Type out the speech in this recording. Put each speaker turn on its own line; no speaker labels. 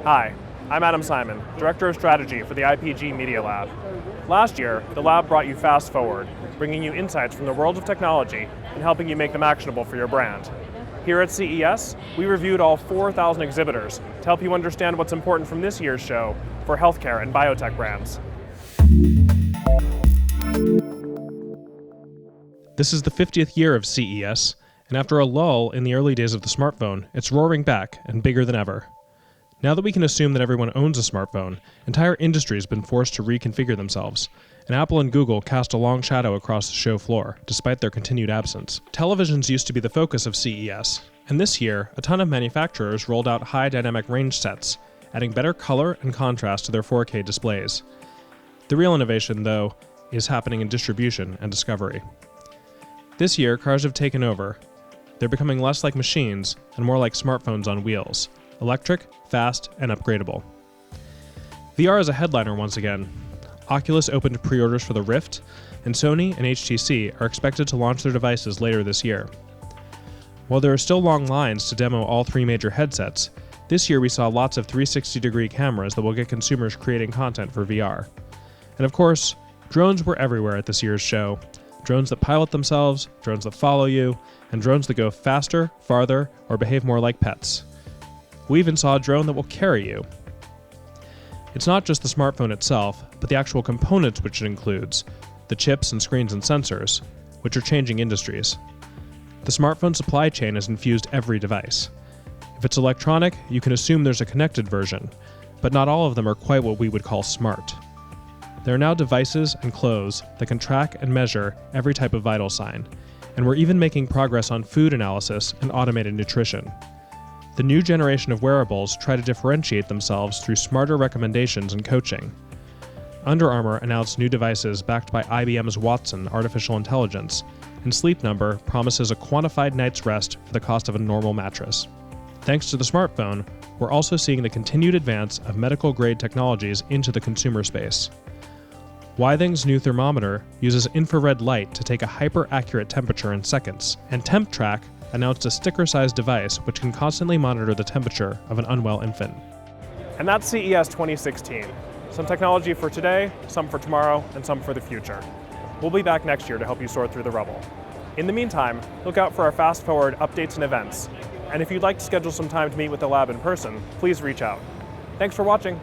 Hi, I'm Adam Simon, Director of Strategy for the IPG Media Lab. Last year, the lab brought you Fast Forward, bringing you insights from the world of technology and helping you make them actionable for your brand. Here at CES, we reviewed all 4,000 exhibitors to help you understand what's important from this year's show for healthcare and biotech brands.
This is the 50th year of CES, and after a lull in the early days of the smartphone, it's roaring back and bigger than ever. Now that we can assume that everyone owns a smartphone, entire industries have been forced to reconfigure themselves, and Apple and Google cast a long shadow across the show floor, despite their continued absence. Televisions used to be the focus of CES, and this year, a ton of manufacturers rolled out high dynamic range sets, adding better color and contrast to their 4K displays. The real innovation, though, is happening in distribution and discovery. This year, cars have taken over. They're becoming less like machines and more like smartphones on wheels. Electric, fast, and upgradable. VR is a headliner once again. Oculus opened pre-orders for the Rift, and Sony and HTC are expected to launch their devices later this year. While there are still long lines to demo all three major headsets, this year we saw lots of 360-degree cameras that will get consumers creating content for VR. And of course, drones were everywhere at this year's show. Drones that pilot themselves, drones that follow you, and drones that go faster, farther, or behave more like pets. We even saw a drone that will carry you. It's not just the smartphone itself, but the actual components which it includes, the chips and screens and sensors, which are changing industries. The smartphone supply chain has infused every device. If it's electronic, you can assume there's a connected version, but not all of them are quite what we would call smart. There are now devices and clothes that can track and measure every type of vital sign, and we're even making progress on food analysis and automated nutrition. The new generation of wearables try to differentiate themselves through smarter recommendations and coaching. Under Armour announced new devices backed by IBM's Watson artificial intelligence, and Sleep Number promises a quantified night's rest for the cost of a normal mattress. Thanks to the smartphone, we're also seeing the continued advance of medical-grade technologies into the consumer space. WITHINGS' new thermometer uses infrared light to take a hyper-accurate temperature in seconds, and TEMPTRAQ announced a sticker-sized device which can constantly monitor the temperature of an unwell infant.
And that's CES 2016. Some technology for today, some for tomorrow, and some for the future. We'll be back next year to help you sort through the rubble. In the meantime, look out for our Fast Forward updates and events. And if you'd like to schedule some time to meet with the lab in person, please reach out. Thanks for watching.